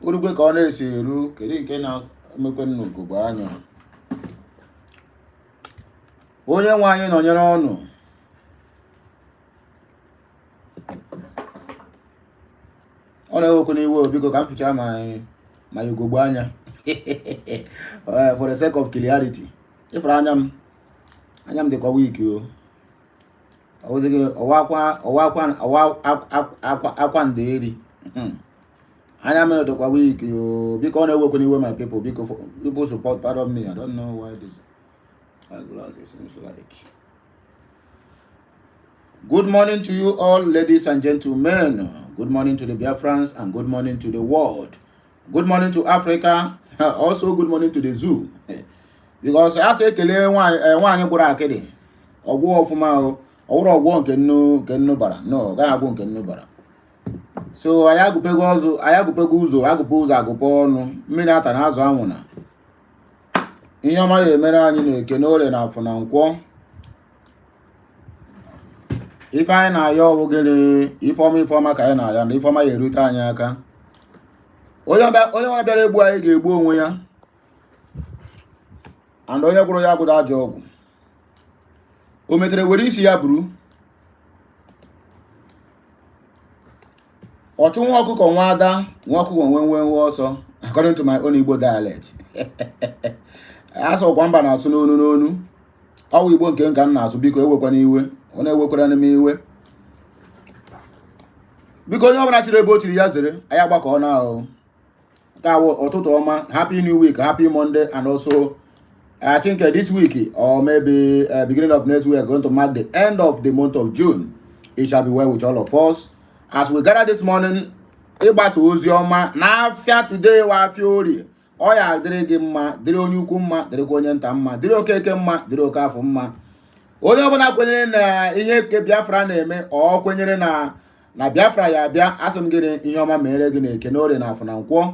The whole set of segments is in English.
urugwe ka ọ na-esi eru kedu nke na-emekwe nnukwu bụ anya onye nwe anyị nọnyere ọnụ ọ na-ewekwu n'iwe biko ka m ficha ma ugogbo anya for the sake of clarity ifere anya m dịkwa weak akwa nderi anya m dịkwa weak biko ọ na-ewekwu n'iwe my people support pardon me. I don't know why this eyeglasses seems like. Good morning to you all, ladies and gentlemen. Good morning to the Biafrans and good morning to the world. Good morning to Africa. Also good morning to the zoo. Because I say kele nwaanyị gwara akịdị ọgwụ ọfụma ọwụrụ ọgwụ nke nnu bara no gaghị agwụ nke nnu bara. So anyị agụpego ụzọ agụpa ọnụ mmiri ata na azụ anwụ na ihe ọma ya emere anyị na-eke n'ore na afọ na nkwọ ife anyị na-ayọ ọwụgịrị ifeọma ka anyị na-aya na ifeọma ya erute anyị aka onye ọbịa bịara egbu anyị ga-egbu onwe ya and onye gwụrụ ya gwụrụ ajọ ọgwụ o metere were isi ya buru ọchụ nwa ọkụkọ nwa ada nwa ọkụkọ nwe ọsọ according to my own Igbo dialect. Asọ kwa mba na-asụ n'onu ọwụ Igbo nke nka m na-asụ biko ewekwa n'iwe ọ na-ewekwara n'ime iwe biko onye ọbụla chiri ebe o chiri ya zere anyị agbakọ na ahụ ka ụtụtụ ọma, happy new week, happy Monday, and also I think this week or maybe beginning of next week are going to mark the end of the month of June. It shall be well with all of us as we gather this morning ịgbasa ozi ọma n'afịa today wa afịa orie ọ ya dịrị gị mma, dịrị onye ukwu mma, dịrị onye nta mma, dịrị okeke mma, dịrị oke afọ mma. Onye ọbụla kwenyere na ihe nke Biafra na-eme ọ kwenyere na Biafra ya abịa, asị m gịnị ihe ọma mere gị na-eke n'orie na afọ na nkwọ.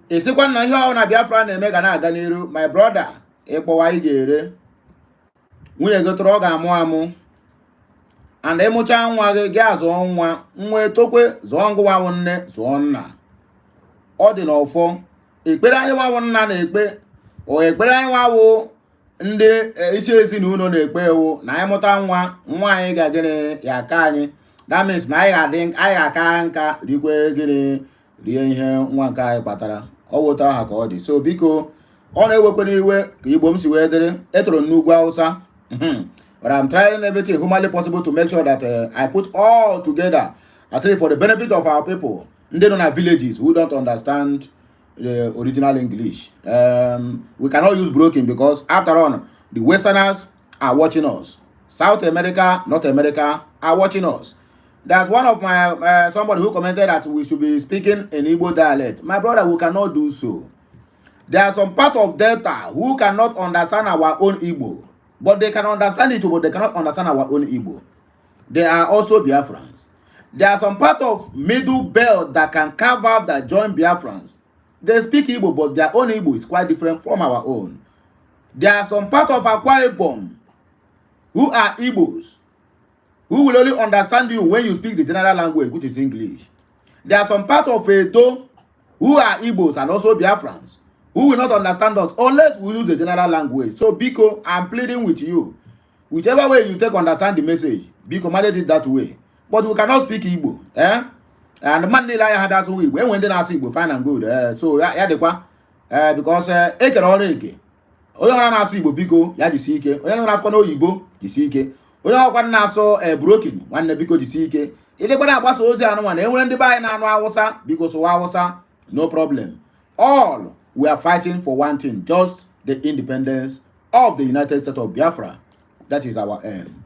Isikwa na ihe ọ na Biafra na-eme ga na-aga n'iru, my brother, ịkpọwa ị ga-ere nwunye gị tụrụ ọ ga-amụ amụ and ịmụcha nwa gị azụọ nwa etokwe zụọ ngụwawụ nne zụọ nna. Ọ dị n'ọfọ ekpere anyị wawụ nna na-ekpe o ekpere anyị wawụ ndị isi ezinụlọ na-ekpe ewu na anyị mụta nwa anyị ga-gịnị ya aka anyị. That means na anyị ga-aka nka rikwe gịnị rie ihe nwa nke anyị kpatara. Ọ wụta aha ka ọ dị. So biko ọ na-ewekwe n'iwe ka Igbo m si wee dịrị etoro n'ugwu Hausa. But I'm trying everything humanly possible to make sure that I put all together, at least for the benefit of our people. They don't have villages who don't understand the original English. We cannot use broken because after all, the Westerners are watching us. South America, North America are watching us. There's one of my somebody who commented that we should be speaking in Igbo dialect. My brother, we cannot do so. There are some part of Delta who cannot understand our own Igbo. But they can understand it, but they cannot understand our own Igbo. They are also Biafrans. There are some part of middle belt that can carve out that join Biafrans. They speak Igbo, but their own Igbo is quite different from our own. There are some part of Akwa Ibom who are Igbos, who will only understand you when you speak the general language, which is English. There are some part of Edo who are Igbos and also Biafrans, who will not understand us unless we use the general language. So, Biko, I'm pleading with you. Whichever way you take understand the message, Biko, manage it that way. But we cannot speak Igbo. And the man I had as we when they ask Igbo, fine and good. So, yeah, because Eke or Eke. Oya na asu Igbo Biko, ya jisi ike. Oya na asu Igbo, jisi ike. Oya kwa na aso broken, nwanne Biko jisi ike. Ile kwa na agbasa ozi anu nwanne, enwere ndị bayi na anu Hausa, Biko so Hausa, no problem. All we are fighting for one thing, just the independence of the United States of Biafra. That is our aim.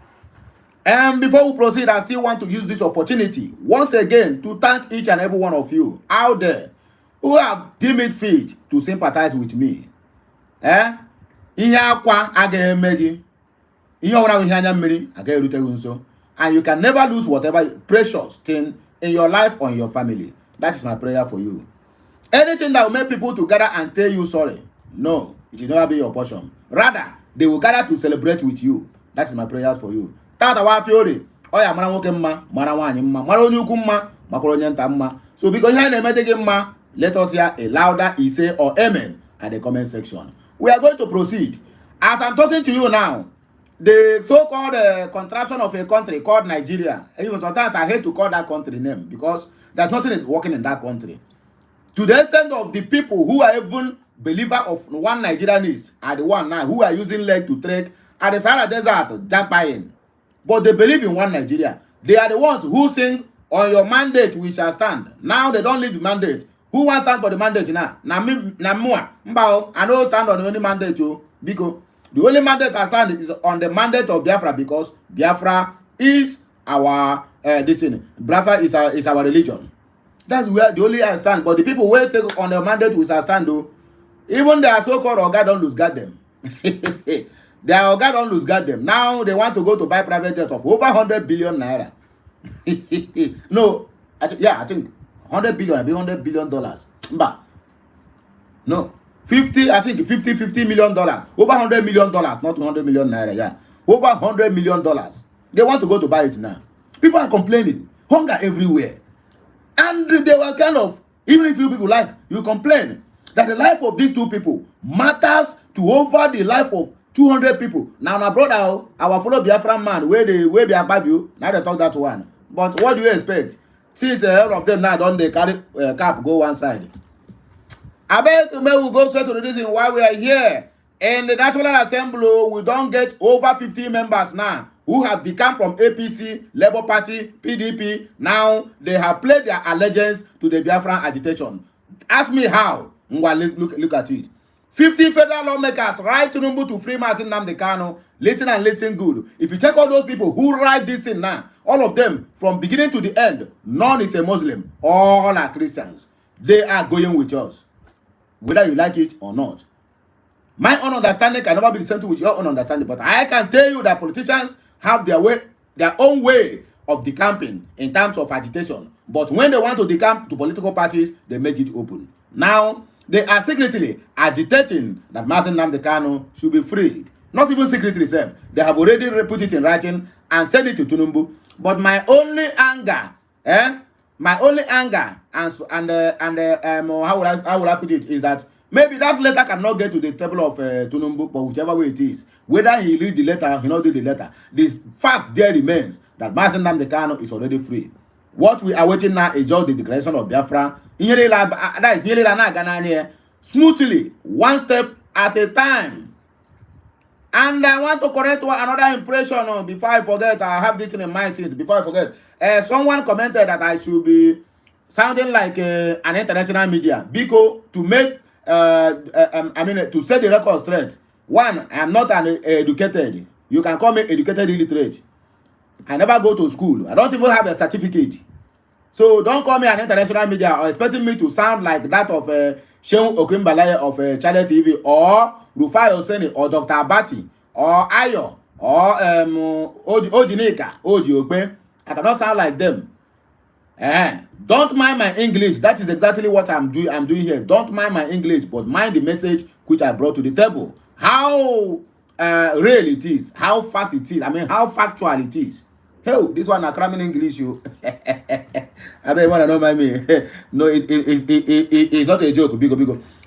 And before we proceed, I still want to use this opportunity once again to thank each and every one of you out there who have deemed it fit to sympathize with me. Ihe akwa agaghị eme gị. Ihe ọwụra ihe anya mmiri agaghị erute gị nso. And you can never lose whatever precious thing in your life or in your family. That is my prayer for you. Anything that will make people to gather and tell you sorry, no, it will never be your portion. Rather, they will gather to celebrate with you. That is my prayers for you. Tata wa fiori, oya mara nwoke mma, mara nwaanyị mma, mara onye ukwu mma, So because here let us hear a louder say or amen at the comment section. We are going to proceed. As I'm talking to you now, the so-called contraction of a country called Nigeria, even sometimes I hate to call that country name because there's nothing is working in that country. To the extent of the people who are even believer of one Nigerianist are the one now who are using leg to trek at the Sahara Desert, jackpying. But they believe in one Nigeria. They are the ones who sing, on your mandate we shall stand. Now they don't leave the mandate. Who wants stand for the mandate now? I don't stand on any mandate too. Because the only mandate I stand is on the mandate of Biafra, because Biafra is our Biafra is our religion. That's where the only I stand. But the people who take on the mandate we shall stand though. Even their so-called Oga don't lose guard them. Their Oga don't lose guard them. Now they want to go to buy private jet of over 100 billion naira. No, I think 100 billion, $100 billion. But no, 50 million dollars. Over 100 million dollars, not 100 million naira. Yeah, over 100 million dollars. They want to go to buy it now. People are complaining, hunger everywhere, and they were kind of, even if you people like, you complain that the life of these two people matters to over the life of 200 people. Now, my brother, our fellow Biafran man, where be about you, now they talk that one. But what do you expect? Since all of them now don't they carry cap go one side. I bet we will go straight to the reason why we are here. In the National Assembly, we don't get over 50 members now who have become from APC, Labour Party, PDP. Now they have pledged their allegiance to the Biafran agitation. Ask me how. Look at it. 50 federal lawmakers write Tinubu to free Martin Nnamdi Kanu. Listen and listen good. If you check all those people who write this thing now, all of them, from beginning to the end, none is a Muslim. All are Christians. They are going with us, whether you like it or not. My own understanding can never be the same with your own understanding, but I can tell you that politicians have their own way of decamping in terms of agitation. But when they want to decamp to political parties, they make it open. Now, they are secretly agitating that Martin Nnamdi Kanu should be freed. Not even secretly self. They have already put it in writing and sent it to Tinubu. But my only anger, and how will I put it, is that maybe that letter cannot get to the table of Tinubu, but whichever way it is, whether he read the letter, he not read the letter, this fact there remains that Martin Nnamdi Kanu is already free. What we are waiting now is just the declaration of Biafra. That is smoothly, one step at a time. And I want to correct another impression before I forget. I have this in mind since before I forget. Someone commented that I should be sounding like an international media. Because to make, to set the record straight. One, I am not an educated. You can call me educated illiterate. I never go to school. I don't even have a certificate. So don't call me an international media or expecting me to sound like that of Shehu Okimbalaya of Channel TV, or Rufai Oseni, or Dr. Abati, or Ayo, or Ojinika, Ojiokbe. I cannot sound like them. Don't mind my English. That is exactly what I'm doing here. Don't mind my English, but mind the message which I brought to the table. How real it is, how fact it is. I mean, how factual it is. Hey, this one are cramming English, you. I bet you want to know me. No, it's not a joke. Big.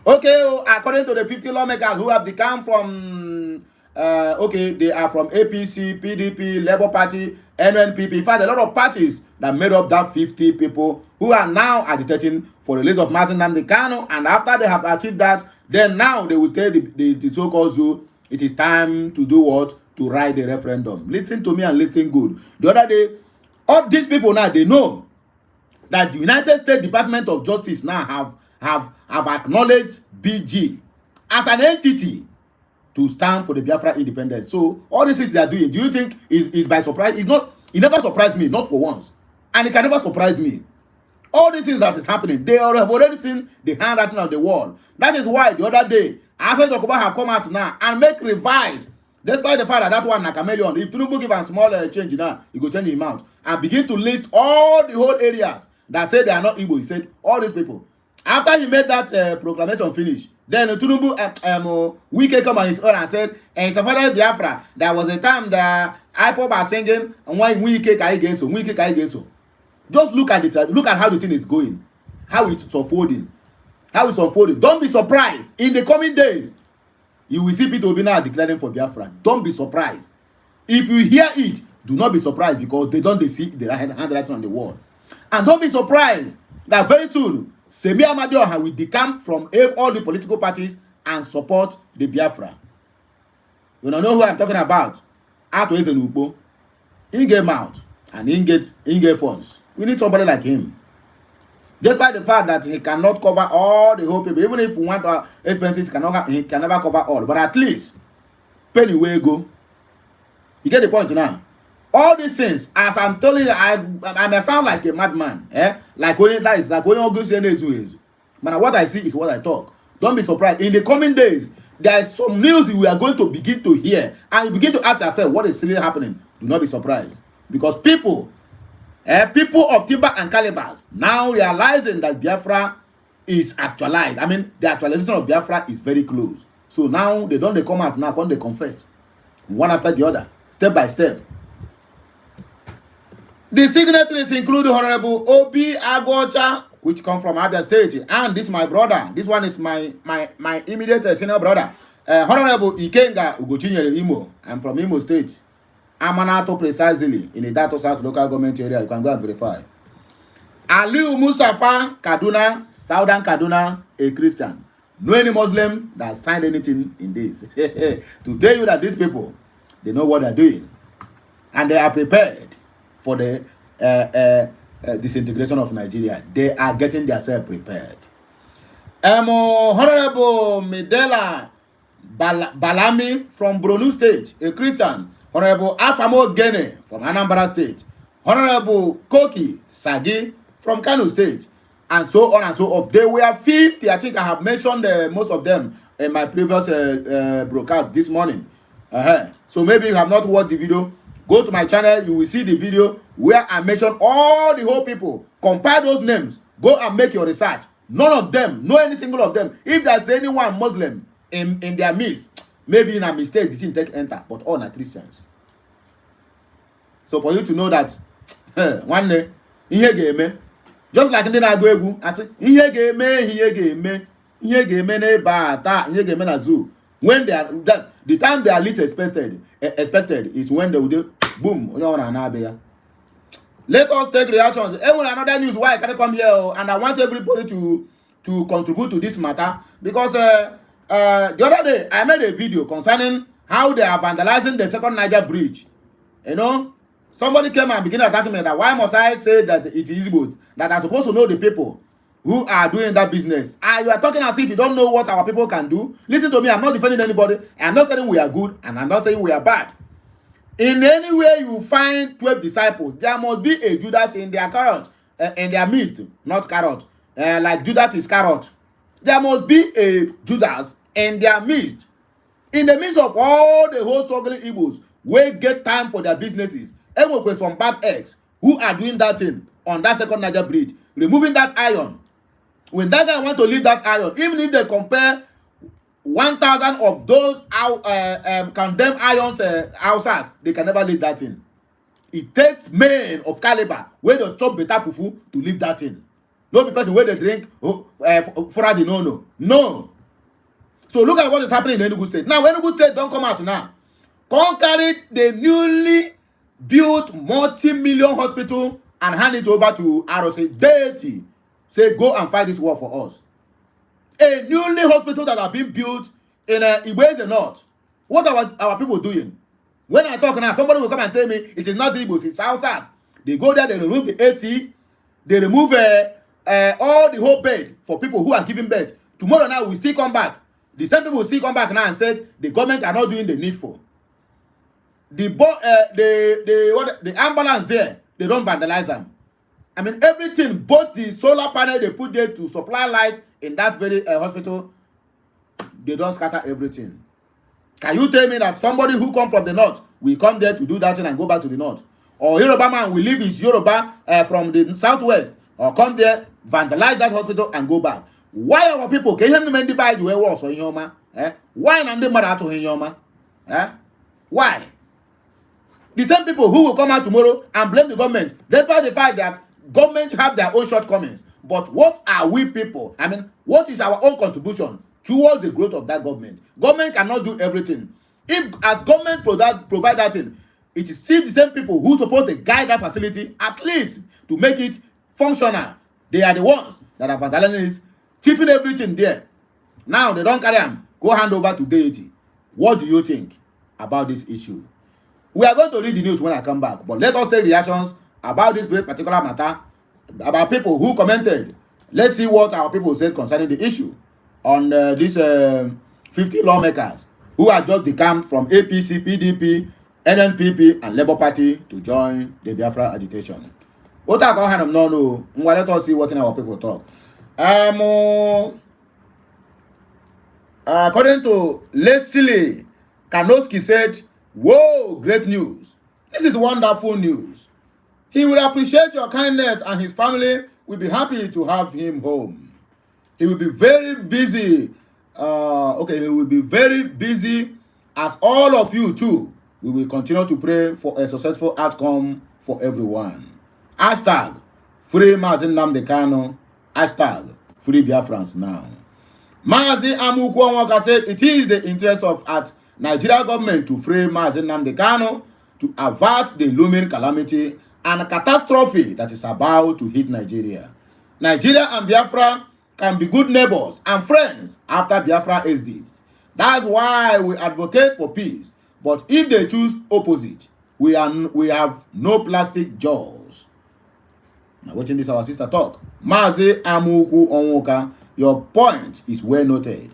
Okay, according to the 50 lawmakers who have become from, they are from APC, PDP, Labour Party, NNPP. In fact, a lot of parties that made up that 50 people who are now agitating for the release of Martin Nnamdi Kanu. And after they have achieved that, then now they will tell the so-called zoo, it is time to do what? To write the referendum. Listen to me and listen good. The other day, all these people now, they know that the United States Department of Justice now have acknowledged BG as an entity to stand for the Biafra independence. So all this is they are doing, do you think is by surprise? It's not. It never surprised me, not for once, and it can never surprise me. All these things that is happening, they have already seen the handwriting on the wall. That is why the other day, after Dokuba have come out now and make revise. Despite the fact that one na chameleon, if Tinubu give a small change now, he go change the amount and begin to list all the whole areas that say they are not Igbo. He said all these people. After he made that proclamation finish, then Tinubu Keke come on his own and said, "And it's a Biafra. There was a time that IPOB are singing and why Keke so. Just look at it. Look at how the thing is going, how it's unfolding, Don't be surprised in the coming days. You will see Peter Obi now declaring for Biafra. Don't be surprised. If you hear it, do not be surprised, because they see the handwriting on the wall. And don't be surprised that very soon Semi Amadioha will decamp from all the political parties and support the Biafra. You don't know who I'm talking about. Ato Ezenubo. He get mouth and he get funds. We need somebody like him. Despite the fact that he cannot cover all the whole people, even if we want expenses, he can never cover all. But at least, penny way go. You get the point now. All these things, as I'm telling you, I may sound like a madman, like when you say, but what I see is what I talk. Don't be surprised. In the coming days, there is some news we are going to begin to hear, and you begin to ask yourself, what is really happening? Do not be surprised, because people of timber and calibers now realizing that Biafra is actualized. I mean, the actualization of Biafra is very close. So now they come out now, they confess one after the other, step by step. The signatories include Honorable Obi Agwocha, which come from Abia State, and this my brother. This one is my immediate senior brother, Honorable Ikenga Ugochinyere Imo. I'm from Imo State. Amanato precisely in the Dato South local government area. You can go and verify. Aliu Mustafa Kaduna, Southern Kaduna, a Christian. No any Muslim that signed anything in this. To tell you that these people, they know what they're doing, and they are prepared for the disintegration of Nigeria. They are getting themselves prepared. Honorable Medela Balami from Borno State, a Christian. Honorable Afamo Gene from Anambra State. Honorable Koki Sagi from Kano State. And so on and so forth. They were 50. I think I have mentioned most of them in my previous broadcast this morning. So maybe you have not watched the video. Go to my channel. You will see the video where I mention all the whole people. Compare those names. Go and make your research. None of them, no any single of them. If there's anyone Muslim in their midst, maybe in a mistake, they didn't take enter, but all are Christians. So for you to know that, one day, just like in the Nagwegu, I say, when they are, the time they are least expected is when they will do, boom, let us take reactions. Another news why I can't come here, and I want everybody to contribute to this matter, because the other day I made a video concerning how they are vandalizing the second Niger bridge. You know, somebody came and began attacking me that why must I say that it is good, that I'm supposed to know the people who are doing that business. You are talking as if you don't know what our people can do. Listen to me, I'm not defending anybody. I'm not saying we are good, and I'm not saying we are bad. In any way you find 12 disciples, there must be a Judas in their carrot, in their midst, not carrot. Like Judas is carrot. There must be a Judas in their midst. In the midst of all the whole struggling Igbos, we get time for their businesses. And with some bad eggs who are doing that thing on that second Niger bridge, removing that iron. When that guy want to leave that iron, even if they compare 1,000 of those condemned irons houses, they can never leave that in. It takes men of caliber where they chop better fufu to leave that in. No be person where they drink for the no. So look at what is happening in Enugu State. Now Enugu State don't come out now. Come carry the newly built multi-million hospital and hand it over to ROC deity. Say go and fight this war for us. A newly hospital that have been built in Igbo North. What are our people doing? When I talk now, somebody will come and tell me it is not Igbo, it's South. They go there, they remove the AC, they remove all the whole bed for people who are giving birth. Tomorrow now we still come back. The same people will still come back now and said the government are not doing the needful. The ambulance there, they don't vandalize them. I mean, everything, both the solar panel they put there to supply light in that very hospital, they don't scatter everything. Can you tell me that somebody who come from the north will come there to do that thing and go back to the north? Or Yoruba man will leave his Yoruba from the southwest, or come there, vandalize that hospital and go back? Why our people, can you hear me buy the way was in Yoma? Why not the mother to Yoma? Why? The same people who will come out tomorrow and blame the government, despite the fact that government have their own shortcomings, but what are we people? I mean, what is our own contribution towards the growth of that government? Government cannot do everything. If as government provide that thing, it is still the same people who supposed to guide that facility at least to make it functional. They are the ones that are vandalizing, thieving everything there. Now they don't carry them, go hand over to deity. What do you think about this issue? We are going to read the news when I come back, but let us take reactions about this very particular matter, about people who commented. Let's see what our people said concerning the issue on these 50 lawmakers who are just decamped from APC, PDP, NNPP, and Labour Party to join the Biafra agitation. Let us see what our people talk. According to Leslie Kanowski said, whoa, great news. This is wonderful news. He will appreciate your kindness and his family will be happy to have him home. He will be very busy. He will be very busy as all of you too. We will continue to pray for a successful outcome for everyone. Hashtag free Mazi Nnamdi Kanu. Hashtag free Biafrans now. Mazi Amuku Onwoka said it is the interest of Nigeria government to free Mazi Nnamdi Kanu to avert the looming calamity and catastrophe that is about to hit Nigeria. Nigeria and Biafra can be good neighbors and friends after Biafra is this. That's why we advocate for peace. But if they choose opposite, we have no plastic jaws. Now watching this our sister talk. Mazi Amuku Onwoka, your point is well noted.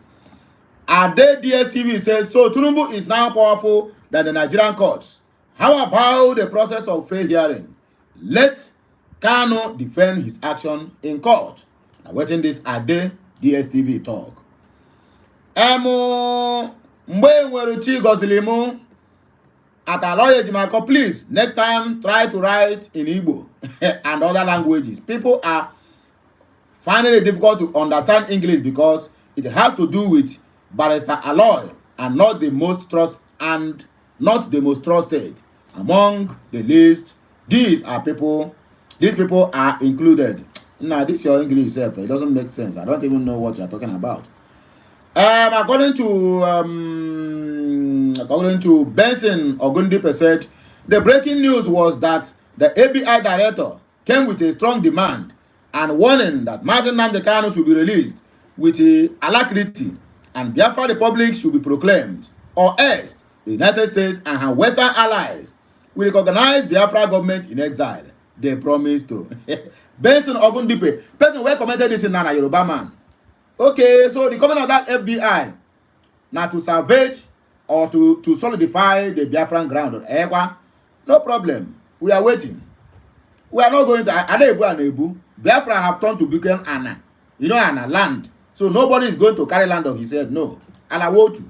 Ade DSTV says, so Tinubu is now powerful than the Nigerian courts. How about the process of fair hearing? Let Kanu defend his action in court. Now watching this Ade DSTV talk. Please, next time try to write in Igbo and other languages. People are finding it difficult to understand English because it has to do with Barrister Aloy and not the most trusted among the list. These people are included. Now this your English itself, it doesn't make sense. I don't even know what you're talking about. According to Benson Ogundipe said, the breaking news was that the ABI director came with a strong demand and warning that Mazi Nnamdi Kanu should be released with alacrity and Biafra Republic should be proclaimed, or else the United States and her Western allies will recognize Biafra government in exile. They promised to. Benson Ogundipe, person who commented this in Nana Yoruba man. Okay, so the comment of that FBI now to salvage or to solidify the Biafran ground. No problem. We are waiting. We are not going to Anebu and Ebu. Biafra have turned to become Anna. You know, Anna, land. So nobody is going to carry land on his head. No. Alawotu.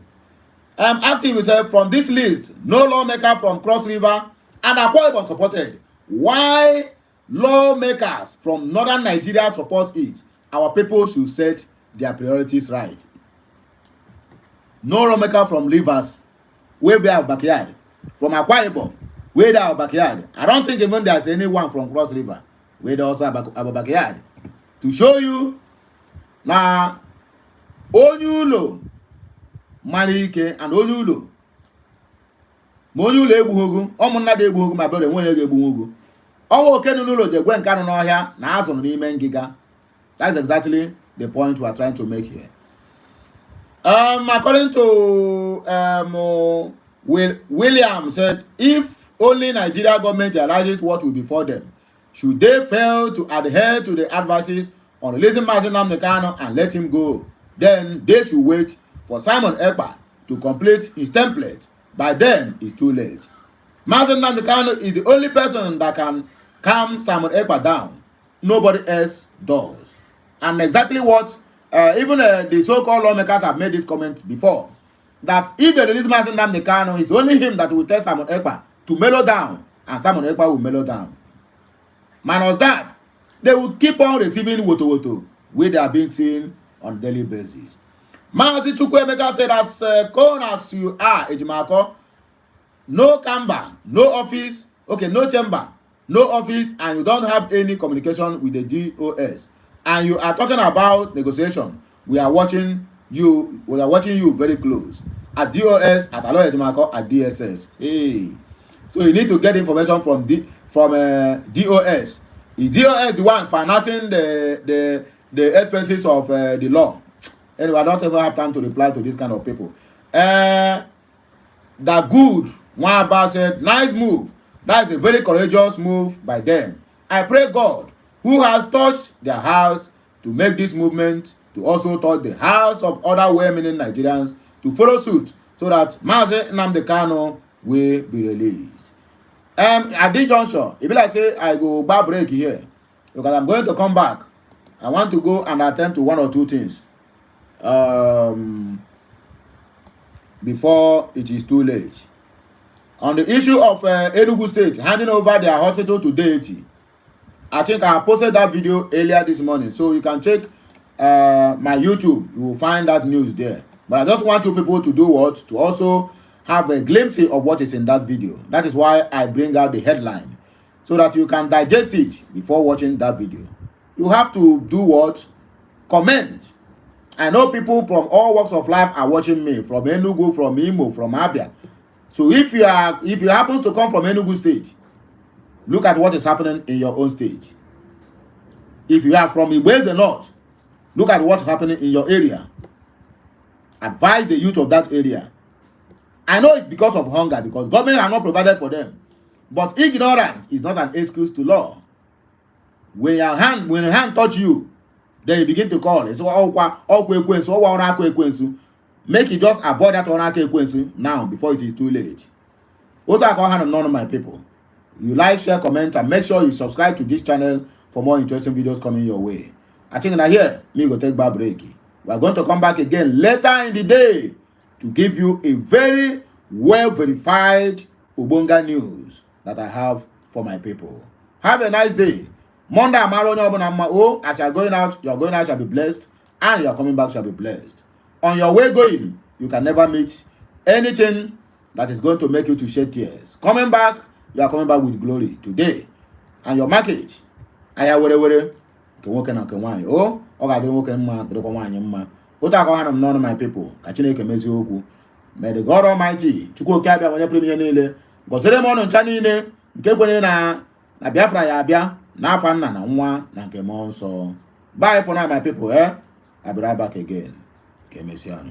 Active himself from this list. No lawmaker from Cross River and Akwa Ibom supported. Why lawmakers from northern Nigeria support it? Our people should set their priorities right. No lawmaker from Rivers, where they have backyard. From Akwa Ibom, where they have backyard. I don't think even there's anyone from Cross River, where they also have a backyard. To show you, now, Onyulo, Manike, and Onyulo. Onyulo Ebuhogu, Omunna de Ebuhogu, my brother, one Ebuhogu. Oh, Kenulo, the Gwen Canon here, Nazon, Nimen Giga. That's exactly the point we are trying to make here. According to William said, if only Nigeria government realizes what will be for them, should they fail to adhere to the advices on releasing Mazi Nnamdi Kanu and let him go, then they should wait for Simon Ekpa to complete his template. By then, it's too late. Mazi Nnamdi Kanu is the only person that can calm Simon Ekpa down. Nobody else does. And exactly what even the so-called lawmakers have made this comment before, that if they release Mazi Nnamdi Kanu, it's only him that will tell Simon Ekpa to mellow down, and Simon Ekpa will mellow down. Minus that, they will keep on receiving woto where they are being seen on a daily basis. Mazi Chukwuemeka said, as cold as you are, Ejimako, no camber, no office, okay, no chamber, no office, and you don't have any communication with the DOS, and you are talking about negotiation, we are watching you very close at DOS, at Alo Ejimako, at DSS. Hey, so you need to get information from DOS. Is DOS the one financing the expenses of the law? Anyway, I don't ever have time to reply to this kind of people. That good Mwaba said, nice move. That is a very courageous move by them. I pray God, who has touched their hearts to make this movement, to also touch the hearts of other well-meaning Nigerians to follow suit, so that Mazi Nnamdi Kanu will be released. At this juncture, if I say I go back break here, because I'm going to come back. I want to go and attend to one or two things before it is too late. On the issue of Enugu State handing over their hospital to deity, I think I posted that video earlier this morning, so you can check my YouTube. You will find that news there. But I just want you people to do what? To also have a glimpse of what is in that video. That is why I bring out the headline, so that you can digest it before watching that video. You have to do what? Comment. I know people from all walks of life are watching me, from Enugu, from Imo, from Abia. So if you happen to come from Enugu State, look at what is happening in your own state. If you are from Igbeze North, look at what's happening in your area. Advise the youth of that area. I know it's because of hunger, because government are not provided for them. But ignorance is not an excuse to law. When your hand touch you, then you begin to call. So make it just avoid that now before it is too late. What I call none of my people. You like, share, comment, and make sure you subscribe to this channel for more interesting videos coming your way. I think now here, me go take back break. We are going to come back again later in the day to give you a very well verified Ubonga news that I have for my people. Have a nice day. Monday, as you are going out, your going out shall be blessed, and your coming back shall be blessed. On your way going, you can never meet anything that is going to make you to shed tears. Coming back, you are coming back with glory today. And your market, I have whatever. Oh, I got the working man, the one. What I call none of my people. May the God Almighty, to go cabin when you premier nearly, go to the morning Chanine, Keke na Biafra ya bia, na fan na nwa na nke mo nso. Bye for now, my people, eh? I'll be right back again. Kemesiano.